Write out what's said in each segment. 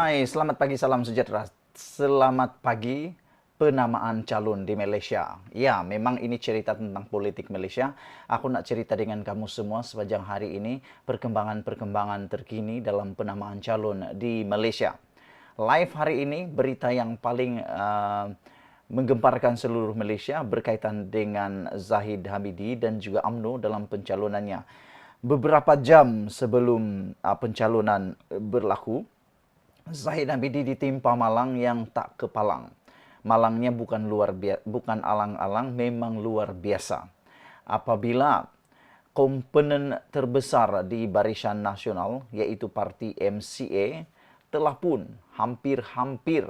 Hai, selamat pagi, salam sejahtera. Selamat pagi, penamaan calon di Malaysia. Ya, memang ini cerita tentang politik Malaysia. Aku nak cerita dengan kamu semua sepanjang hari ini perkembangan-perkembangan terkini dalam penamaan calon di Malaysia. Live hari ini berita yang paling menggemparkan seluruh Malaysia berkaitan dengan Zahid Hamidi dan juga UMNO dalam pencalonannya. Beberapa jam sebelum pencalonan berlaku, Zahid Hamidi ditimpa malang yang tak kepalang. Malangnya bukan alang-alang, memang luar biasa. Apabila komponen terbesar di Barisan Nasional, yaitu parti MCA, telah pun hampir-hampir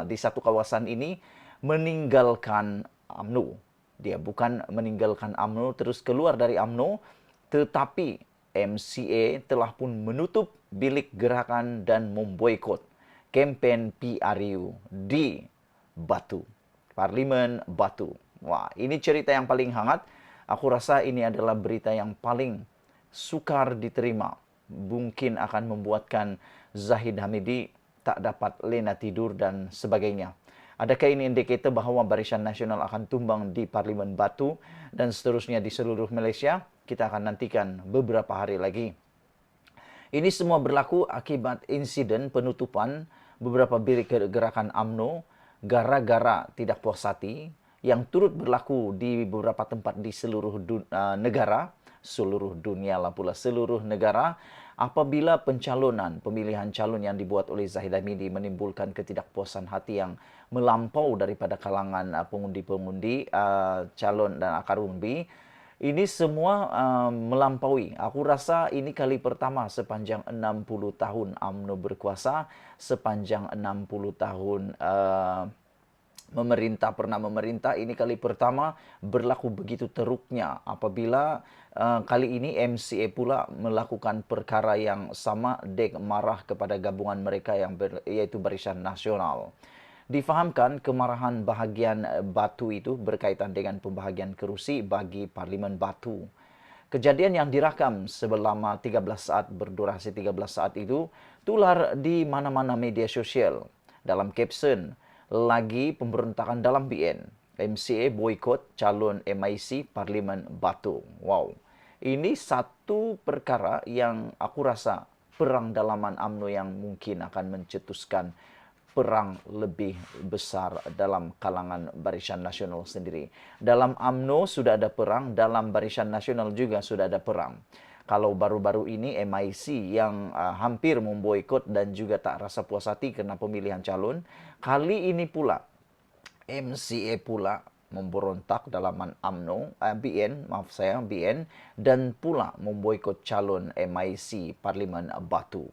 di satu kawasan ini meninggalkan UMNO. Dia bukan meninggalkan UMNO terus keluar dari UMNO, tetapi MCA telah pun menutup bilik gerakan dan memboikot kempen PRU di Batu, Parlimen Batu. Wah, ini cerita yang paling hangat. Aku rasa ini adalah berita yang paling sukar diterima. Mungkin akan membuatkan Zahid Hamidi tak dapat lena tidur dan sebagainya. Adakah ini indikator bahawa Barisan Nasional akan tumbang di Parlimen Batu dan seterusnya di seluruh Malaysia? Kita akan nantikan beberapa hari lagi. Ini semua berlaku akibat insiden penutupan beberapa bilik gerakan UMNO gara-gara tidak puas hati yang turut berlaku di beberapa tempat di seluruh negara, seluruh dunia lah pula, seluruh negara, apabila pemilihan calon yang dibuat oleh Zahid Hamidi menimbulkan ketidakpuasan hati yang melampau daripada kalangan pengundi-pengundi calon dan akar umbi. Ini semua melampaui. Aku rasa ini kali pertama sepanjang 60 tahun UMNO berkuasa, sepanjang 60 tahun pernah memerintah, ini kali pertama berlaku begitu teruknya apabila kali ini MCA pula melakukan perkara yang sama, dek marah kepada gabungan mereka yaitu Barisan Nasional. Difahamkan kemarahan bahagian Batu itu berkaitan dengan pembahagian kerusi bagi Parlimen Batu. Kejadian yang direkam selama 13 saat, berdurasi 13 saat itu tular di mana-mana media sosial. Dalam caption, lagi pemberontakan dalam BN. MCA boikot calon MIC Parlimen Batu. Wow. Ini satu perkara yang aku rasa perang dalaman UMNO yang mungkin akan mencetuskan perang lebih besar dalam kalangan Barisan Nasional sendiri. Dalam UMNO sudah ada perang, dalam Barisan Nasional juga sudah ada perang. Kalau baru-baru ini MIC yang hampir memboikot dan juga tak rasa puas hati karena pemilihan calon, kali ini pula MCA pula memberontak dalam UMNO, BN, dan pula memboikot calon MIC Parlimen Batu.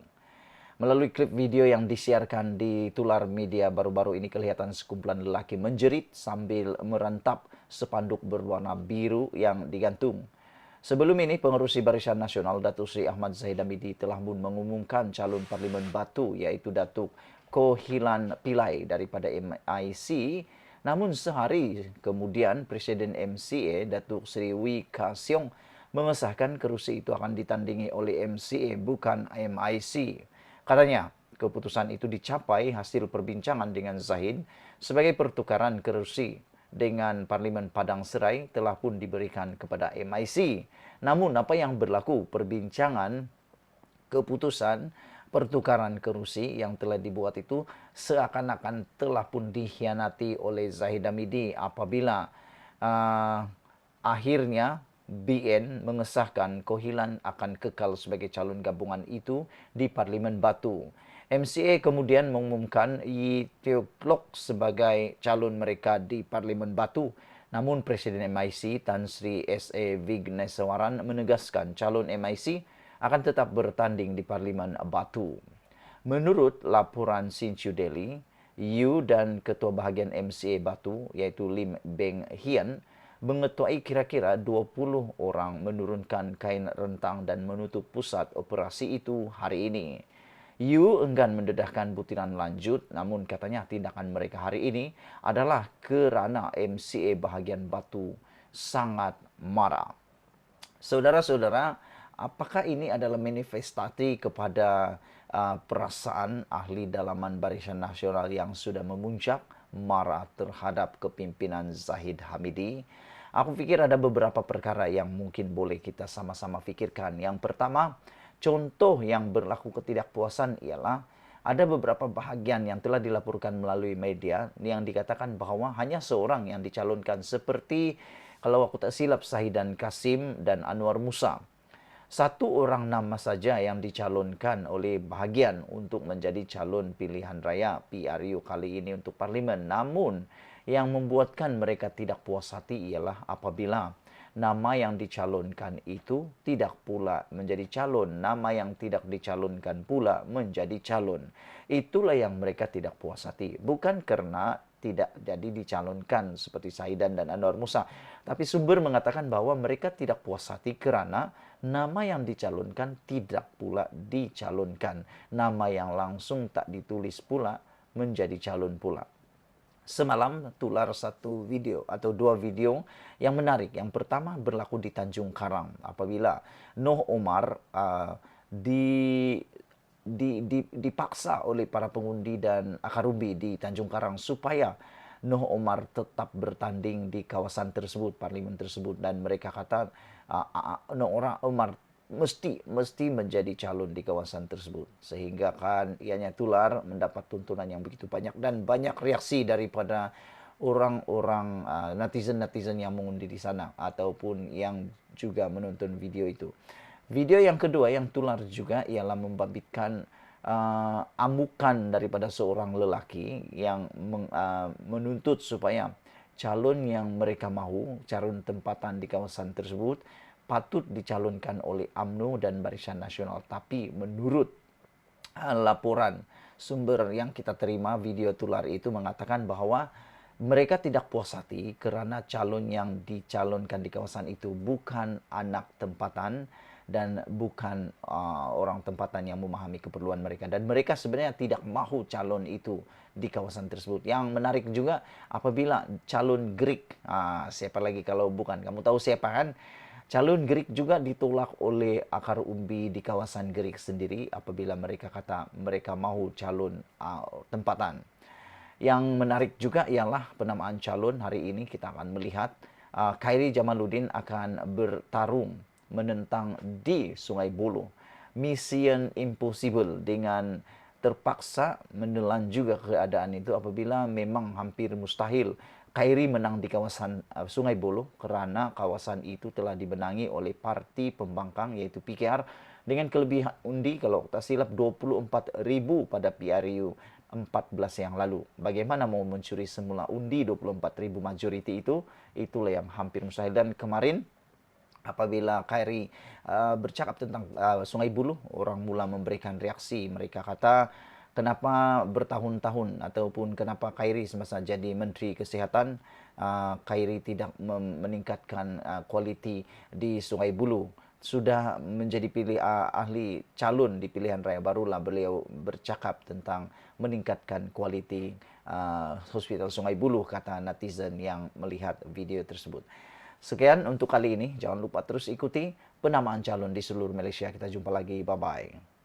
Melalui klip video yang disiarkan di tular media baru-baru ini, kelihatan sekumpulan lelaki menjerit sambil merentap spanduk berwarna biru yang digantung. Sebelum ini, pengerusi Barisan Nasional Datuk Seri Ahmad Zahid Hamidi telah pun mengumumkan calon Parlimen Batu, yaitu Datuk Koh Hilan Pillai daripada MIC. Namun sehari kemudian, Presiden MCA Datuk Seri Wee Ka Siong mengesahkan kerusi itu akan ditandingi oleh MCA bukan MIC. Katanya, keputusan itu dicapai hasil perbincangan dengan Zahid sebagai pertukaran kerusi dengan Parlimen Padang Serai telah pun diberikan kepada MIC. Namun apa yang berlaku? Perbincangan keputusan pertukaran kerusi yang telah dibuat itu seakan-akan telah pun dikhianati oleh Zahid Hamidi apabila akhirnya BN mengesahkan Koh Hilan akan kekal sebagai calon gabungan itu di Parlimen Batu. MCA kemudian mengumumkan Yee Teow Look sebagai calon mereka di Parlimen Batu. Namun Presiden MIC Tan Sri S.A. Vigneswaran menegaskan calon MIC akan tetap bertanding di Parlimen Batu. Menurut laporan Sinchu Daily, Yu dan Ketua Bahagian MCA Batu yaitu Lim Beng Hian mengetuai kira-kira 20 orang menurunkan kain rentang dan menutup pusat operasi itu hari ini. Yu enggan mendedahkan butiran lanjut, namun katanya tindakan mereka hari ini adalah kerana MCA bahagian Batu sangat marah. Saudara-saudara, apakah ini adalah manifestasi kepada perasaan ahli dalaman Barisan Nasional yang sudah memuncak marah terhadap kepimpinan Zahid Hamidi. Aku pikir ada beberapa perkara yang mungkin boleh kita sama-sama pikirkan. Yang pertama, contoh yang berlaku ketidakpuasan ialah ada beberapa bahagian yang telah dilaporkan melalui media yang dikatakan bahwa hanya seorang yang dicalonkan, seperti kalau aku tak silap Sahidan Kasim dan Anwar Musa. Satu orang nama saja yang dicalonkan oleh bahagian untuk menjadi calon pilihan raya PRU kali ini untuk parlimen. Namun yang membuatkan mereka tidak puas hati ialah apabila nama yang dicalonkan itu tidak pula menjadi calon, nama yang tidak dicalonkan pula menjadi calon. Itulah yang mereka tidak puas hati. Bukan karena tidak jadi dicalonkan seperti Saidan dan Anwar Musa, tapi sumber mengatakan bahwa mereka tidak puas hati karena nama yang dicalonkan tidak pula dicalonkan. Nama yang langsung tak ditulis pula menjadi calon pula. Semalam tular satu video atau dua video yang menarik. Yang pertama berlaku di Tanjung Karang apabila Noh Omar dipaksa oleh para pengundi dan akar umbi di Tanjung Karang supaya Noh Omar tetap bertanding di kawasan tersebut, parlimen tersebut, dan mereka kata Noh Omar mesti menjadi calon di kawasan tersebut, sehingga kan ianya tular mendapat tuntunan yang begitu banyak dan banyak reaksi daripada orang-orang netizen-netizen yang mengundi di sana ataupun yang juga menonton video itu. Video yang kedua yang tular juga ialah membabitkan amukan daripada seorang lelaki yang menuntut supaya calon yang mereka mahu, calon tempatan di kawasan tersebut patut dicalonkan oleh UMNO dan Barisan Nasional. Tapi menurut laporan sumber yang kita terima, video tular itu mengatakan bahwa mereka tidak puas hati kerana calon yang dicalonkan di kawasan itu bukan anak tempatan dan bukan orang tempatan yang memahami keperluan mereka. Dan mereka sebenarnya tidak mahu calon itu di kawasan tersebut. Yang menarik juga apabila calon Greek, siapa lagi kalau bukan, kamu tahu siapa kan? Calon Greek juga ditolak oleh akar umbi di kawasan Greek sendiri apabila mereka kata mereka mahu calon tempatan. Yang menarik juga ialah penamaan calon hari ini kita akan melihat Khairi Jamaluddin akan bertarung menentang di Sungai Buloh. Mission impossible dengan terpaksa menelan juga keadaan itu apabila memang hampir mustahil Khairi menang di kawasan Sungai Buloh kerana kawasan itu telah dibenangi oleh parti pembangkang yaitu PKR dengan kelebihan undi kalau tak silap 24,000 pada PRU 14 yang lalu. Bagaimana mau mencuri semula undi 24,000 majoriti itu? Itulah yang hampir mustahil. Dan kemarin apabila Khairi bercakap tentang Sungai Buloh, orang mula memberikan reaksi. Mereka kata kenapa bertahun-tahun ataupun kenapa Khairi semasa jadi Menteri Kesihatan Khairi tidak meningkatkan kualiti di Sungai Buloh. Sudah menjadi ahli calon di pilihan raya, barulah beliau bercakap tentang meningkatkan kualiti Hospital Sungai Buloh, kata netizen yang melihat video tersebut. Sekian untuk kali ini. Jangan lupa terus ikuti penamaan calon di seluruh Malaysia. Kita jumpa lagi. Bye-bye.